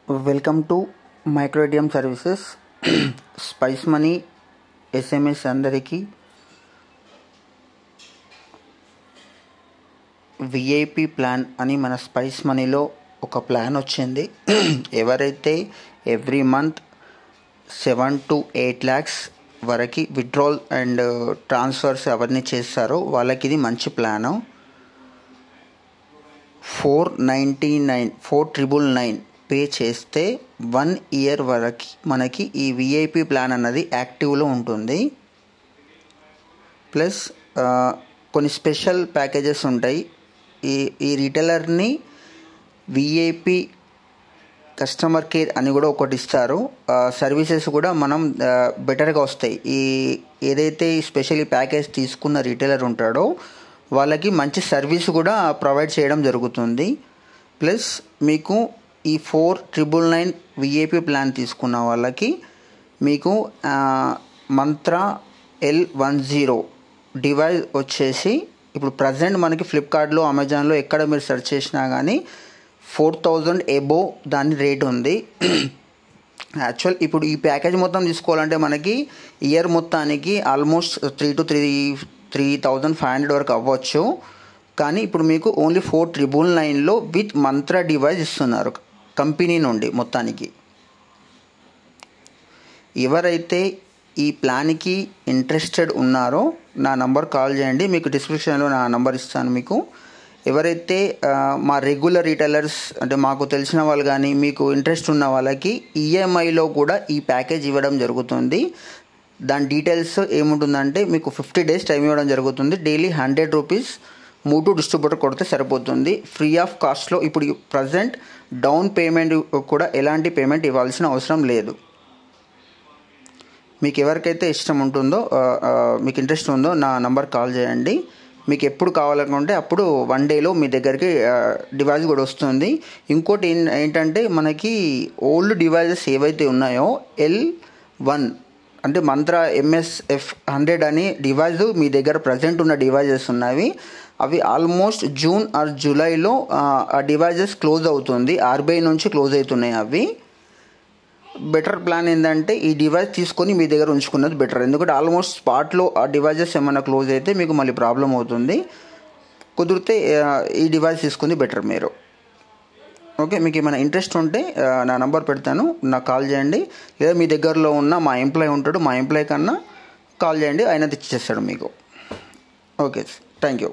Welcome to micro ATM services. Spice money SMS అందరికీ VIP plan అని మన spice మనీలో ఒక ప్లాన్ వచ్చింది. ఎవరైతే ఎవ్రీ మంత్ 7 to 8 lakhs వరకు విత్డ్రాల్ అండ్ ట్రాన్స్ఫర్స్ అవన్నీ చేస్తారో వాళ్ళకి ఇది మంచి ప్లాను. 499 పే చేస్తే 1 year వరకు మనకి ఈ విఐపి ప్లాన్ అన్నది యాక్టివ్లో ఉంటుంది. ప్లస్ కొన్ని స్పెషల్ ప్యాకేజెస్ ఉంటాయి. ఈ రిటైలర్ని విఐపి కస్టమర్ కేర్ అని కూడా ఒకటి ఇస్తారు. సర్వీసెస్ కూడా మనం బెటర్గా వస్తాయి. ఏదైతే స్పెషల్ ప్యాకేజ్ తీసుకున్న రిటైలర్ ఉంటాడో వాళ్ళకి మంచి సర్వీస్ కూడా ప్రొవైడ్ చేయడం జరుగుతుంది. ప్లస్ మీకు ఈ 4999 విఐపి ప్లాన్ తీసుకున్న వాళ్ళకి మీకు మంత్రా L10 డివైస్ వచ్చేసి ఇప్పుడు ప్రజెంట్ మనకి ఫ్లిప్కార్ట్లో, అమెజాన్లో ఎక్కడ మీరు సెర్చ్ చేసినా కానీ 4000 అబోవ్ దాని రేట్ ఉంది. యాక్చువల్ ఇప్పుడు ఈ ప్యాకేజ్ మొత్తం తీసుకోవాలంటే మనకి ఇయర్ మొత్తానికి ఆల్మోస్ట్ 3,500 వరకు అవ్వచ్చు. కానీ ఇప్పుడు మీకు ఓన్లీ 499లో విత్ మంత్రా డివైస్ ఇస్తున్నారు కంపెనీ నుండి మొత్తానికి. ఎవరైతే ఈ ప్లాన్కి ఇంట్రెస్టెడ్ ఉన్నారో నా నంబర్ కాల్ చేయండి. మీకు డిస్క్రిప్షన్లో నా నంబర్ ఇస్తాను మీకు. ఎవరైతే మా రెగ్యులర్ రీటైలర్స్ అంటే మాకు తెలిసిన వాళ్ళు కానీ మీకు ఇంట్రెస్ట్ ఉన్న వాళ్ళకి ఈఎంఐలో కూడా ఈ ప్యాకేజ్ ఇవ్వడం జరుగుతుంది. దాని డీటెయిల్స్ ఏముంటుందంటే మీకు 50 days టైం ఇవ్వడం జరుగుతుంది. డైలీ 100 rupees మూటు డిస్ట్రిబ్యూటర్ కొడితే సరిపోతుంది. ఫ్రీ ఆఫ్ కాస్ట్లో ఇప్పుడు ప్రజెంట్ డౌన్ పేమెంట్ కూడా ఎలాంటి పేమెంట్ ఇవ్వాల్సిన అవసరం లేదు. మీకు ఎవరికైతే ఇష్టం ఉంటుందో మీకు ఇంట్రెస్ట్ ఉందో నా నంబర్ కాల్ చేయండి. మీకు ఎప్పుడు కావాలనుకుంటే అప్పుడు 1 dayలో మీ దగ్గరికి డివైస్ కూడా వస్తుంది. ఇంకోటి ఏంటంటే మనకి ఓల్డ్ డివైజెస్ ఏవైతే ఉన్నాయో L1 అంటే మంత్రా MSF 100 అని డివైజ్ మీ దగ్గర ప్రజెంట్ ఉన్న డివైజెస్ ఉన్నవి. అవి ఆల్మోస్ట్ జూన్ ఆర్ జూలైలో ఆ డివైజెస్ క్లోజ్ అవుతుంది. RBI నుంచి క్లోజ్ అవుతున్నాయి అవి. బెటర్ ప్లాన్ ఏంటంటే ఈ డివైస్ తీసుకొని మీ దగ్గర ఉంచుకున్నది బెటర్. ఎందుకంటే ఆల్మోస్ట్ స్పాట్లో ఆ డివైజెస్ ఏమైనా క్లోజ్ అయితే మీకు మళ్ళీ ప్రాబ్లం అవుతుంది. కుదిరితే ఈ డివైస్ తీసుకుంది బెటర్ మీరు. ఓకే, మీకు ఏమైనా ఇంట్రెస్ట్ ఉంటే నా నంబర్ పెడతాను, నాకు కాల్ చేయండి. లేదా మీ దగ్గరలో ఉన్న మా ఎంప్లాయీ ఉంటాడు, మా ఎంప్లాయీ కన్నా కాల్ చేయండి, ఆయన తెచ్చేస్తాడు మీకు. Okay, thank you.